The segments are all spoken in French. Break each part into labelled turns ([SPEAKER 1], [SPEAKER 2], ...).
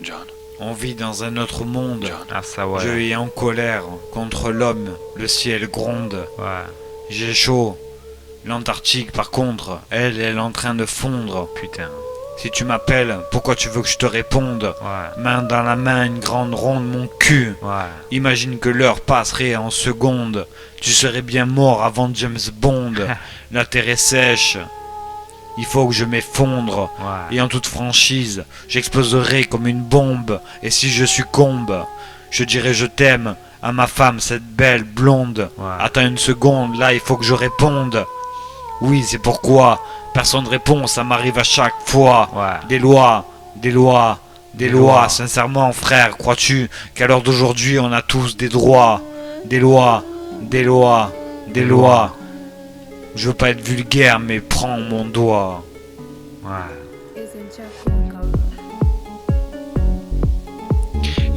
[SPEAKER 1] John.
[SPEAKER 2] On vit dans un autre monde.
[SPEAKER 1] John.
[SPEAKER 3] Ah ça ouais.
[SPEAKER 2] Je suis en colère contre l'homme. Le ciel gronde.
[SPEAKER 3] Ouais.
[SPEAKER 2] J'ai chaud. L'Antarctique, par contre, elle est en train de fondre.
[SPEAKER 3] Putain.
[SPEAKER 2] Si tu m'appelles, pourquoi tu veux que je te réponde?
[SPEAKER 3] Ouais.
[SPEAKER 2] Main dans la main, une grande ronde, mon cul.
[SPEAKER 3] Ouais.
[SPEAKER 2] Imagine que l'heure passerait en secondes. Tu serais bien mort avant James Bond. La terre est sèche. Il faut que je m'effondre.
[SPEAKER 3] Ouais.
[SPEAKER 2] Et en toute franchise, j'exploserai comme une bombe. Et si je succombe, je dirai je t'aime à ma femme, cette belle blonde.
[SPEAKER 3] Ouais.
[SPEAKER 2] Attends une seconde, là il faut que je réponde. Oui, c'est pourquoi personne ne répond, ça m'arrive à chaque fois.
[SPEAKER 3] Ouais.
[SPEAKER 2] Des lois, des lois, des
[SPEAKER 3] Des
[SPEAKER 2] lois.
[SPEAKER 3] lois.
[SPEAKER 2] Sincèrement, frère, crois-tu qu'à l'heure d'aujourd'hui, on a tous des droits? Des lois, des lois, des lois. Je veux pas être vulgaire, mais prends mon doigt.
[SPEAKER 3] Ouais.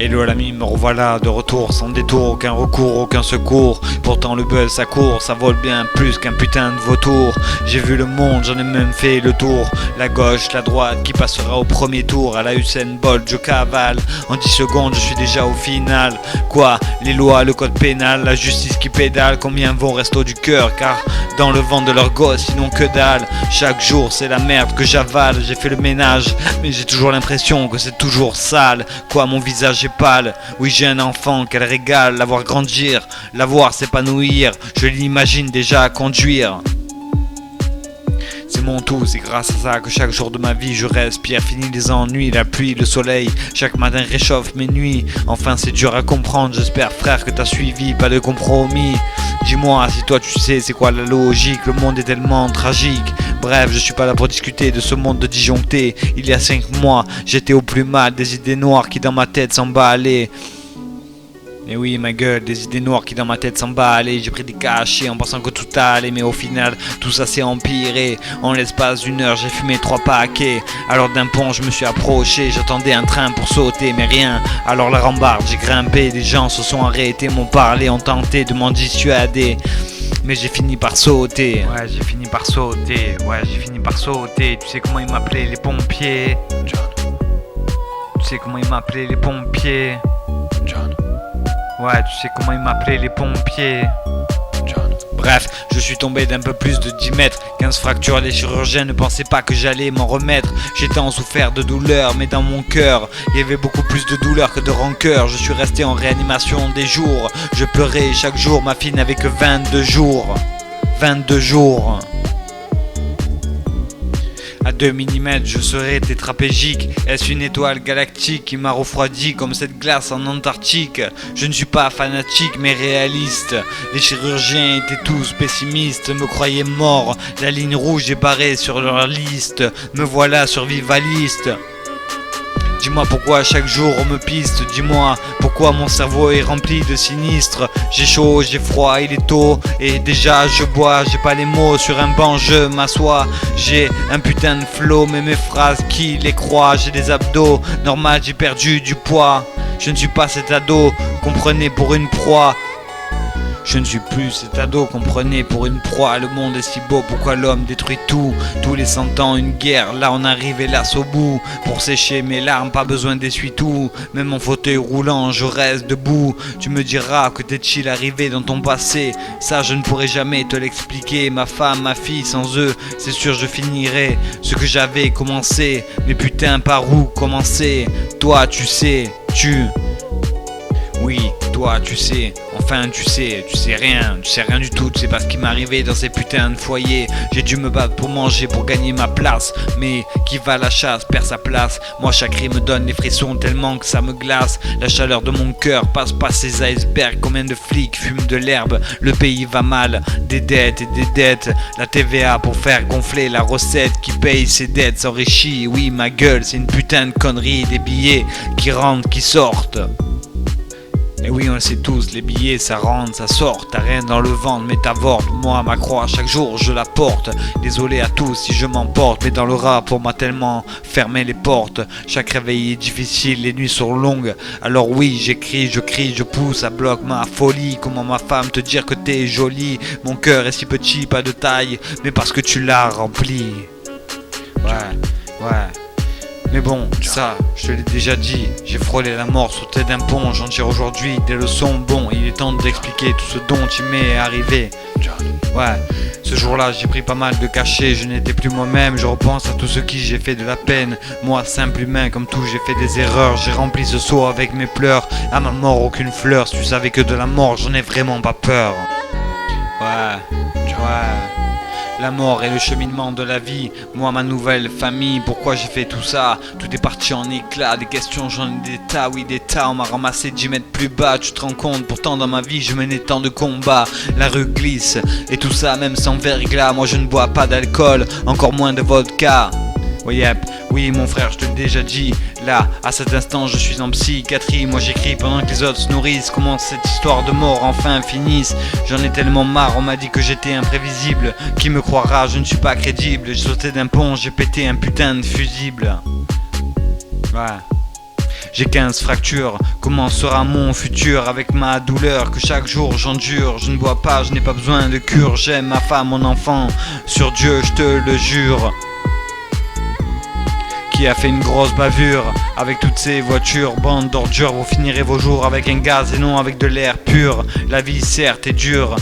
[SPEAKER 2] Hello l'ami, me revoilà de retour, sans détour, aucun recours, aucun secours. Pourtant le buzz ça court, ça vole bien plus qu'un putain de vautour. J'ai vu le monde, j'en ai même fait le tour. La gauche, la droite, qui passera au premier tour. À la Usain Bolt, je cavale. En 10 secondes, je suis déjà au final. Quoi? Les lois, le code pénal, la justice qui pédale. Combien vont au resto du cœur? Car dans le ventre de leur gosse, sinon que dalle. Chaque jour, c'est la merde que j'avale. J'ai fait le ménage, mais j'ai toujours l'impression que c'est toujours sale. Quoi, mon visage est pâle. Oui, j'ai un enfant qu'elle régale. La voir grandir, la voir s'épanouir. Je l'imagine déjà conduire. C'est mon tout, c'est grâce à ça que chaque jour de ma vie je respire. Fini les ennuis, la pluie, le soleil. Chaque matin réchauffe mes nuits. Enfin c'est dur à comprendre, j'espère frère que t'as suivi, pas de compromis. Dis-moi si toi tu sais c'est quoi la logique. Le monde est tellement tragique. Bref, je suis pas là pour discuter de ce monde disjoncté. Il y a 5 mois, j'étais au plus mal. Des idées noires qui dans ma tête s'emballaient. Et oui, ma gueule, des idées noires qui dans ma tête s'emballaient. J'ai pris des cachets en pensant que tout allait. Mais au final, tout ça s'est empiré. En l'espace d'une heure, j'ai fumé 3 paquets. Alors d'un pont, je me suis approché. J'attendais un train pour sauter, mais rien. Alors la rambarde, j'ai grimpé. Des gens se sont arrêtés, m'ont parlé, ont tenté de m'en dissuader. Mais j'ai fini par sauter.
[SPEAKER 3] Ouais, j'ai fini par sauter. Ouais, j'ai fini par sauter. Tu sais comment ils m'appelaient les pompiers?
[SPEAKER 1] John.
[SPEAKER 3] Tu sais comment ils m'appelaient les pompiers?
[SPEAKER 1] John.
[SPEAKER 3] Ouais, tu sais comment ils m'appelaient les pompiers?
[SPEAKER 1] John.
[SPEAKER 2] Bref, je suis tombé d'un peu plus de 10 mètres. 15 fractures, les chirurgiens ne pensaient pas que j'allais m'en remettre. J'étais en souffert de douleur, mais dans mon cœur, il y avait beaucoup plus de douleur que de rancœur. Je suis resté en réanimation des jours. Je pleurais chaque jour, ma fille n'avait que 22 jours. 22 jours. À 2 mm, je serais tétraplégique. Est-ce une étoile galactique qui m'a refroidi comme cette glace en Antarctique? Je ne suis pas fanatique mais réaliste. Les chirurgiens étaient tous pessimistes, me croyaient mort. La ligne rouge est barrée sur leur liste. Me voilà survivaliste. Dis-moi pourquoi chaque jour on me piste. Dis-moi pourquoi mon cerveau est rempli de sinistres. J'ai chaud, j'ai froid, il est tôt. Et déjà je bois, j'ai pas les mots. Sur un banc je m'assois. J'ai un putain de flow, mais mes phrases qui les croient? J'ai des abdos, normal j'ai perdu du poids. Je ne suis pas cet ado qu'on prenait pour une proie. Je ne suis plus cet ado qu'on prenait pour une proie. Le monde est si beau, pourquoi l'homme détruit tout? Tous les 100 ans une guerre, là on arrive hélas au bout. Pour sécher mes larmes, pas besoin d'essuie-tout. Même mon fauteuil roulant, je reste debout. Tu me diras que t'es chill arrivé dans ton passé. Ça je ne pourrai jamais te l'expliquer. Ma femme, ma fille, sans eux, c'est sûr je finirai ce que j'avais commencé. Mais putain par où commencer? Toi tu sais, oui, toi tu sais, enfin tu sais rien du tout, tu sais pas ce qui m'est arrivé dans ces putains de foyers. J'ai dû me battre pour manger, pour gagner ma place, mais qui va à la chasse perd sa place. Moi chaque cri me donne les frissons tellement que ça me glace. La chaleur de mon cœur passe par ces icebergs. Combien de flics fument de l'herbe? Le pays va mal, des dettes et des dettes. La TVA pour faire gonfler la recette qui paye ses dettes s'enrichit. Oui ma gueule, c'est une putain de connerie. Des billets qui rentrent, qui sortent. Et oui on le sait tous, les billets ça rentre, ça sort. T'as rien dans le ventre mais t'avortes. Moi ma croix chaque jour je la porte. Désolé à tous si je m'emporte, mais dans le rap on m'a tellement fermé les portes. Chaque réveil est difficile, les nuits sont longues. Alors oui j'écris, je crie, je pousse, ça bloque ma folie. Comment ma femme te dire que t'es jolie? Mon cœur est si petit, pas de taille, mais parce que tu l'as rempli. Ouais. Mais bon, ça, je te l'ai déjà dit, j'ai frôlé la mort, sauté d'un pont, j'en tire aujourd'hui des leçons. Bon, il est temps d'expliquer tout ce dont il m'est arrivé.
[SPEAKER 1] John,
[SPEAKER 2] Ouais, ce jour-là, j'ai pris pas mal de cachets, je n'étais plus moi-même, je repense à tout ce qui j'ai fait de la peine. Moi, simple humain, comme tout, j'ai fait des erreurs, j'ai rempli ce seau avec mes pleurs. À ma mort, aucune fleur, si tu savais que de la mort, j'en ai vraiment pas peur. Ouais, la mort et le cheminement de la vie, moi ma nouvelle famille, pourquoi j'ai fait tout ça? Tout est parti en éclats, des questions j'en ai des tas, oui des tas, on m'a ramassé 10 mètres plus bas, tu te rends compte, pourtant dans ma vie je menais tant de combats, la rue glisse, et tout ça même sans verglas, moi je ne bois pas d'alcool, encore moins de vodka. Oui, yep. Oui mon frère, je te l'ai déjà dit. Là, à cet instant, je suis en psychiatrie. Moi j'écris pendant que les autres se nourrissent. Comment cette histoire de mort enfin finisse? J'en ai tellement marre, on m'a dit que j'étais imprévisible. Qui me croira, je ne suis pas crédible. J'ai sauté d'un pont, j'ai pété un putain de fusible. Ouais. J'ai 15 fractures, comment sera mon futur avec ma douleur que chaque jour j'endure? Je ne bois pas, je n'ai pas besoin de cure. J'aime ma femme, mon enfant, sur Dieu je te le jure. Qui a fait une grosse bavure avec toutes ces voitures, bande d'ordures, vous finirez vos jours avec un gaz et non avec de l'air pur. La vie certes est dure,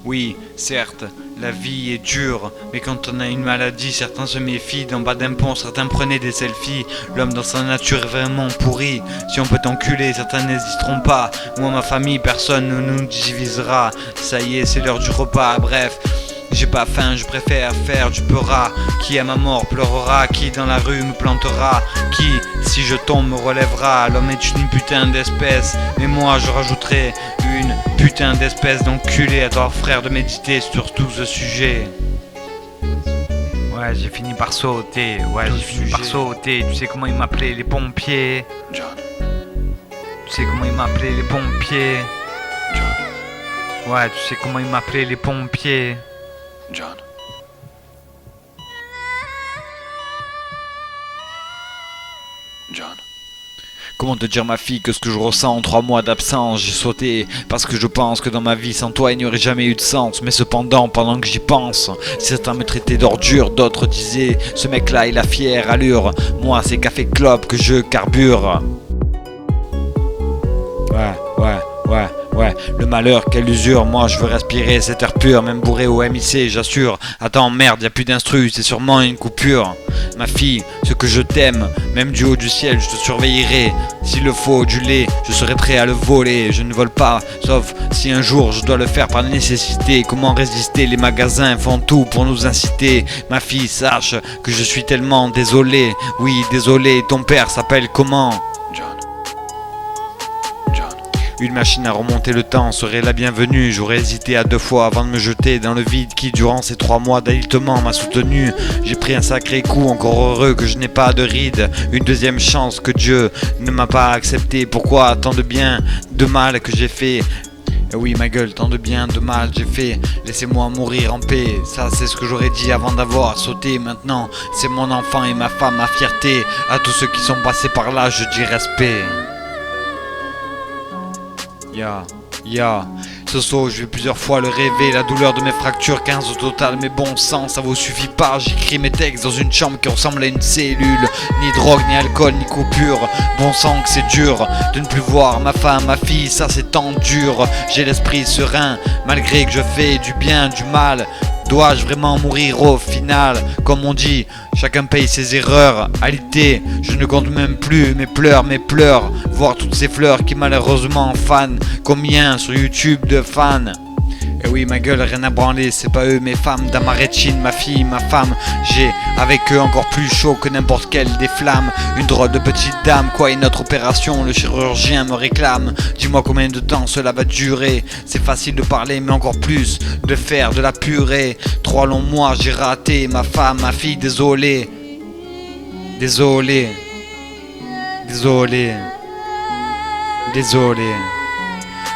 [SPEAKER 2] oui certes, la vie est dure, mais quand on a une maladie, certains se méfient. D'en bas d'un pont, certains prenaient des selfies. L'homme dans sa nature est vraiment pourri. Si on peut t'enculer, certains n'hésiteront pas. Moi, ma famille, personne ne nous divisera. Ça y est, c'est l'heure du repas, bref. J'ai pas faim, je préfère faire du peura. Qui à ma mort pleurera, qui dans la rue me plantera, qui, si je tombe, me relèvera. L'homme est une putain d'espèce, mais moi je rajouterai une putain d'espèce d'enculé. À toi frère de méditer sur tout ce sujet.
[SPEAKER 3] Ouais, j'ai fini par sauter. Ouais, j'ai fini par sauter. Tu sais comment ils m'appelaient les pompiers?
[SPEAKER 1] John,
[SPEAKER 3] Tu sais comment ils m'appelaient les pompiers?
[SPEAKER 1] John,
[SPEAKER 3] Ouais, tu sais comment ils m'appelaient les pompiers?
[SPEAKER 1] John. John.
[SPEAKER 2] Comment te dire ma fille que ce que je ressens en 3 mois d'absence? J'ai sauté parce que je pense que dans ma vie sans toi il n'y aurait jamais eu de sens. Mais cependant pendant que j'y pense, certains me traitaient d'ordure, d'autres disaient ce mec là il a fière allure. Moi c'est café clope que je carbure. Ouais, le malheur, quelle usure, moi je veux respirer cet air pur, même bourré au MIC, j'assure. Attends, merde, y'a plus d'instru, c'est sûrement une coupure. Ma fille, ce que je t'aime, même du haut du ciel, je te surveillerai. S'il le faut, du lait, je serai prêt à le voler. Je ne vole pas, sauf si un jour je dois le faire par nécessité. Comment résister? Les magasins font tout pour nous inciter. Ma fille, sache que je suis tellement désolé. Oui, désolé, ton père s'appelle comment?
[SPEAKER 1] John.
[SPEAKER 2] Une machine à remonter le temps serait la bienvenue. J'aurais hésité à 2 fois avant de me jeter dans le vide qui, durant ces 3 mois d'alitement, m'a soutenu. J'ai pris un sacré coup, encore heureux que je n'ai pas de rides. Une deuxième chance que Dieu ne m'a pas accepté. Pourquoi tant de bien, de mal que j'ai fait? Oui ma gueule, tant de bien, de mal j'ai fait. Laissez-moi mourir en paix. Ça c'est ce que j'aurais dit avant d'avoir sauté. Maintenant c'est mon enfant et ma femme, ma fierté. À tous ceux qui sont passés par là je dis respect. Ce saut, je vais plusieurs fois le rêver. La douleur de mes fractures, 15 au total. Mais bon sang, ça vous suffit pas. J'écris mes textes dans une chambre qui ressemble à une cellule. Ni drogue, ni alcool, ni coupure. Bon sang que c'est dur de ne plus voir ma femme, ma fille. Ça c'est tant dur. J'ai l'esprit serein, malgré que je fais du bien, du mal. Dois-je vraiment mourir au final? Comme on dit, chacun paye ses erreurs. Alité, je ne compte même plus mes pleurs. Voir toutes ces fleurs qui malheureusement fanent. Combien sur YouTube de fans? Et oui ma gueule, rien à branler, c'est pas eux mes femmes. Dans ma rétine, ma fille, ma femme. J'ai avec eux encore plus chaud que n'importe quelle des flammes. Une drôle de petite dame, quoi une autre opération? Le chirurgien me réclame. Dis-moi combien de temps cela va durer? C'est facile de parler mais encore plus de faire de la purée. 3 longs mois j'ai raté ma femme, ma fille, désolé.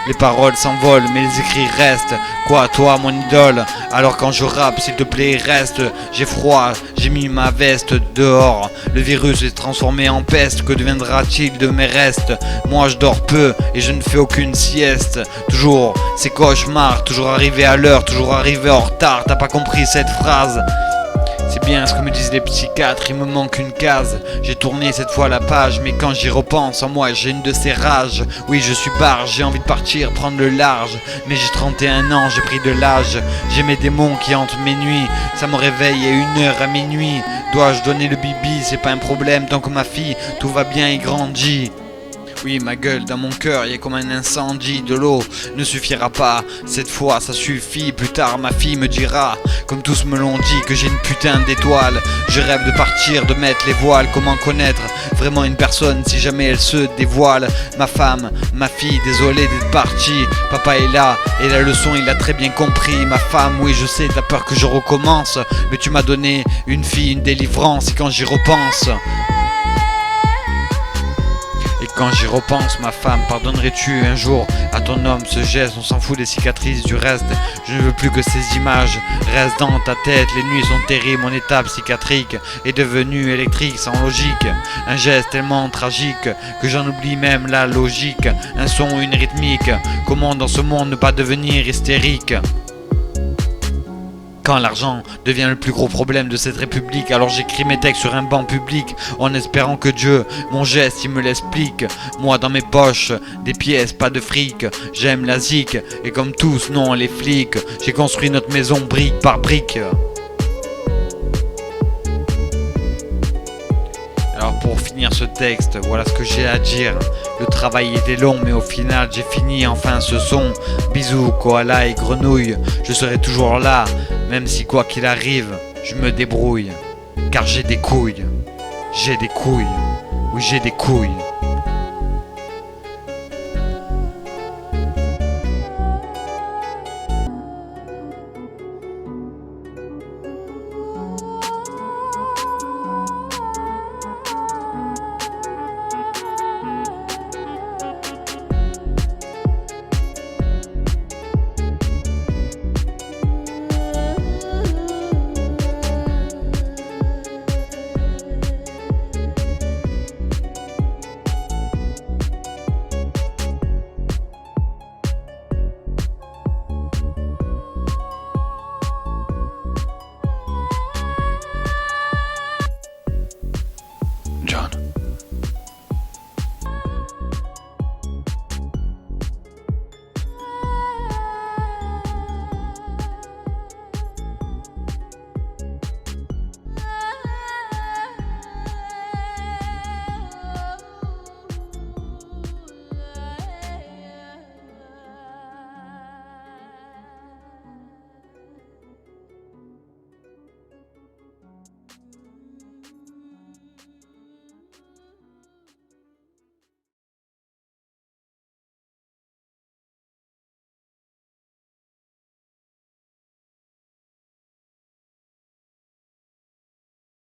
[SPEAKER 2] Les paroles s'envolent mais les écrits restent. Quoi toi mon idole? Alors quand je rappe s'il te plaît reste. J'ai froid, j'ai mis ma veste dehors. Le virus est transformé en peste. Que deviendra-t-il de mes restes? Moi je dors peu et je ne fais aucune sieste. Toujours ces cauchemars, toujours arrivé à l'heure, toujours arrivé en retard. T'as pas compris cette phrase? C'est bien ce que me disent les psychiatres, il me manque une case. J'ai tourné cette fois la page, mais quand j'y repense, en moi j'ai une de ces rages. Oui, je suis barge, j'ai envie de partir, prendre le large. Mais j'ai 31 ans, j'ai pris de l'âge. J'ai mes démons qui hantent mes nuits. Ça me réveille à 1h à minuit. Dois-je donner le bibi? C'est pas un problème tant que ma fille, tout va bien et grandit. Oui, ma gueule, dans mon cœur, y a comme un incendie. De l'eau ne suffira pas, cette fois ça suffit. Plus tard ma fille me dira, comme tous me l'ont dit, que j'ai une putain d'étoile. Je rêve de partir, de mettre les voiles. Comment connaître vraiment une personne si jamais elle se dévoile? Ma femme, ma fille, désolé d'être parti. Papa est là, et la leçon il a très bien compris. Ma femme, oui je sais, t'as peur que je recommence, mais tu m'as donné une fille, une délivrance. Et quand j'y repense, quand j'y repense, ma femme, pardonnerais-tu un jour à ton homme ce geste? On s'en fout des cicatrices, du reste. Je ne veux plus que ces images restent dans ta tête. Les nuits sont terribles, mon état psychiatrique est devenu électrique, sans logique. Un geste tellement tragique que j'en oublie même la logique. Un son, une rythmique. Comment dans ce monde ne pas devenir hystérique? Quand l'argent devient le plus gros problème de cette république, alors j'écris mes textes sur un banc public, en espérant que Dieu, mon geste, il me l'explique. Moi dans mes poches, des pièces, pas de fric. J'aime la zik, et comme tous, non les flics. J'ai construit notre maison brique par brique. Alors pour finir ce texte, voilà ce que j'ai à dire. Le travail était long, mais au final j'ai fini enfin ce son. Bisous, koala et grenouille, je serai toujours là. Même si quoi qu'il arrive, je me débrouille. Car j'ai des couilles. J'ai des couilles. Oui, j'ai des couilles.
[SPEAKER 1] John.